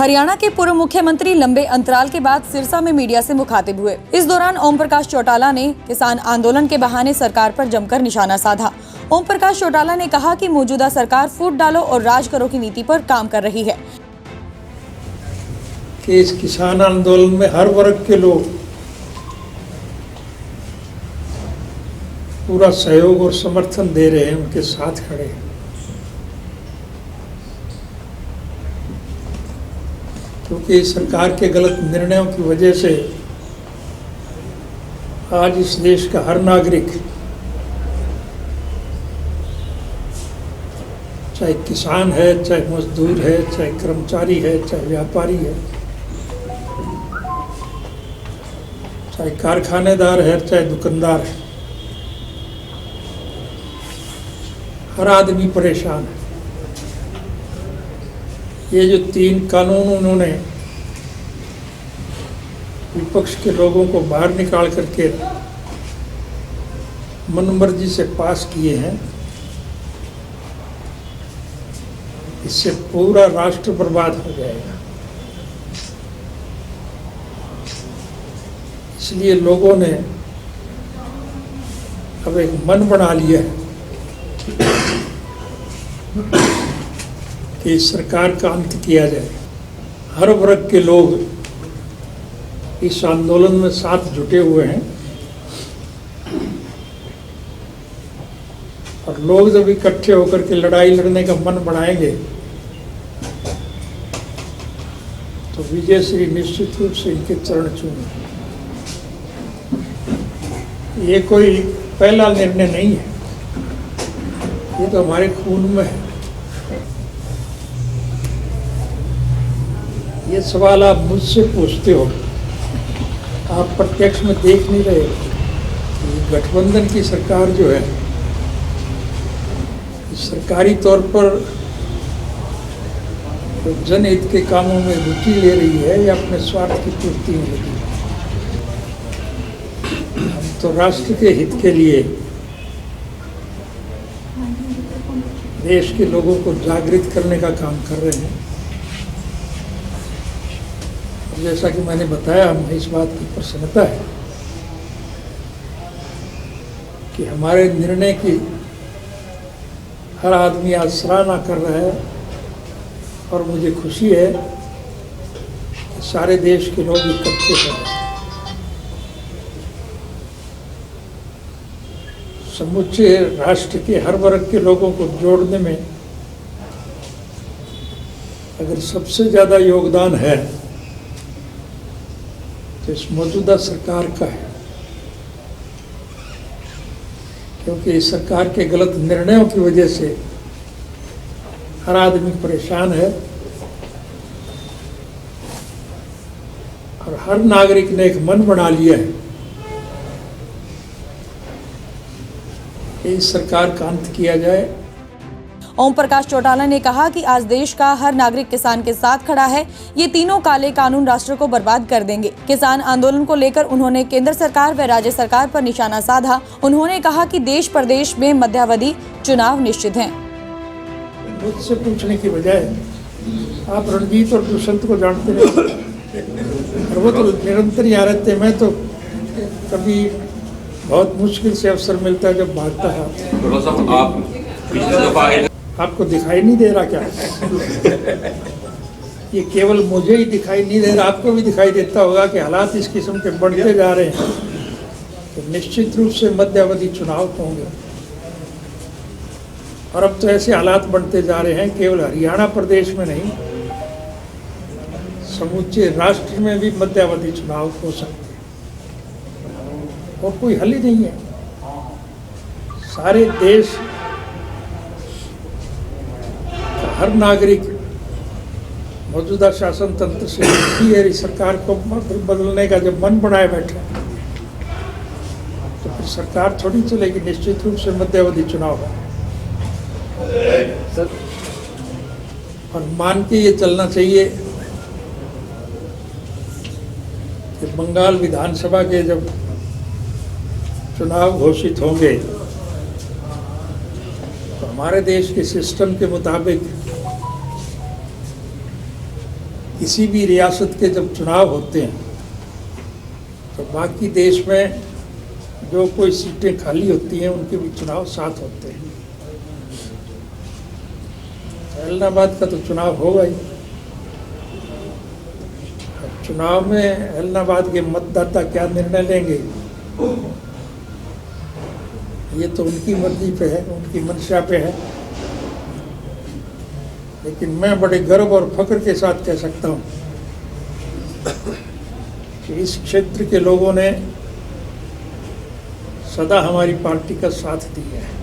हरियाणा के पूर्व मुख्यमंत्री लंबे अंतराल के बाद सिरसा में मीडिया से मुखातिब हुए। इस दौरान ओम प्रकाश चौटाला ने किसान आंदोलन के बहाने सरकार पर जमकर निशाना साधा। ओम प्रकाश चौटाला ने कहा कि मौजूदा सरकार फूट डालो और राज करो की नीति पर काम कर रही है। कि इस किसान आंदोलन में हर वर्ग के लोग पूरा सहयोग और समर्थन दे रहे हैं, उनके साथ खड़े हैं। क्योंकि सरकार के गलत निर्णयों की वजह से आज इस देश का हर नागरिक, चाहे किसान है, चाहे मजदूर है, चाहे कर्मचारी है, चाहे व्यापारी है, चाहे कारखानेदार है, चाहे दुकानदार है, हर आदमी परेशान है। ये जो 3 कानून उन्होंने विपक्ष के लोगों को बाहर निकाल करके मनमर्जी से पास किए हैं, इससे पूरा राष्ट्र बर्बाद हो जाएगा। इसलिए लोगों ने अब एक मन बना लिया है कि सरकार का अंत किया जाए। हर वर्ग के लोग इस आंदोलन में साथ जुटे हुए हैं और लोग जब इकट्ठे होकर के लड़ाई लड़ने का मन बनाएंगे तो विजय श्री निश्चित रूप से इनके चरण छूएंगे। ये कोई पहला निर्णय नहीं है, ये तो हमारे खून में है। ये सवाल आप मुझसे पूछते हो, आप प्रत्यक्ष में देख नहीं रहे। गठबंधन की सरकार जो है सरकारी तौर पर जनहित के कामों में रुचि ले रही है या अपने स्वार्थ की पूर्ति में लगी है। हम तो राष्ट्र के हित के लिए देश के लोगों को जागृत करने का काम कर रहे हैं। जैसा कि मैंने बताया, हमें इस बात की प्रसन्नता है कि हमारे निर्णय की हर आदमी आज सराहना कर रहा है और मुझे खुशी है कि सारे देश के लोग इकट्ठे हो रहे हैं। समुचे राष्ट्र के हर वर्ग के लोगों को जोड़ने में अगर सबसे ज़्यादा योगदान है तो इस मौजूदा सरकार का है, क्योंकि इस सरकार के गलत निर्णयों की वजह से हर आदमी परेशान है और हर नागरिक ने एक मन बना लिया है कि इस सरकार का अंत किया जाए। ओम प्रकाश चौटाला ने कहा कि आज देश का हर नागरिक किसान के साथ खड़ा है। ये तीनों काले कानून राष्ट्र को बर्बाद कर देंगे। किसान आंदोलन को लेकर उन्होंने केंद्र सरकार व राज्य सरकार पर निशाना साधा। उन्होंने कहा कि देश प्रदेश में मध्यावधि चुनाव निश्चित हैं। मुझसे पूछने की बजाय आप रणजीत और दुष्यंत को जानते हैं और वो तो निरंतर यहाँ रहते हैं। मैं तो कभी बहुत मुश्किल से अवसर मिलता है जब भागता है। आपको दिखाई नहीं दे रहा क्या? ये केवल मुझे ही दिखाई नहीं दे रहा, आपको भी दिखाई देता होगा कि हालात इस किस्म के बढ़ते जा रहे हैं तो निश्चित रूप से मध्यावधि चुनाव होंगे। और अब तो ऐसे हालात बढ़ते जा रहे हैं, केवल हरियाणा प्रदेश में नहीं, समूचे राष्ट्र में भी मध्यावधि चुनाव हो सकते हैं और कोई हल ही नहीं है। सारे देश हर नागरिक मौजूदा शासन तंत्र से इस सरकार को बदलने का जब मन बनाए बैठे तो फिर सरकार थोड़ी चलेगी। निश्चित रूप से मध्यावधि चुनाव है और मान के ये चलना चाहिए कि बंगाल विधानसभा के जब चुनाव घोषित होंगे तो हमारे देश के सिस्टम के मुताबिक किसी भी रियासत के जब चुनाव होते हैं तो बाकी देश में जो कोई सीटें खाली होती हैं उनके भी चुनाव साथ होते हैं। एलनाबाद का तो चुनाव होगा ही। अब चुनाव में एलनाबाद के मतदाता क्या निर्णय लेंगे ये तो उनकी मर्जी पे है, उनकी मंशा पे है। लेकिन मैं बड़े गर्व और फख्र के साथ कह सकता हूँ कि इस क्षेत्र के लोगों ने सदा हमारी पार्टी का साथ दिया है।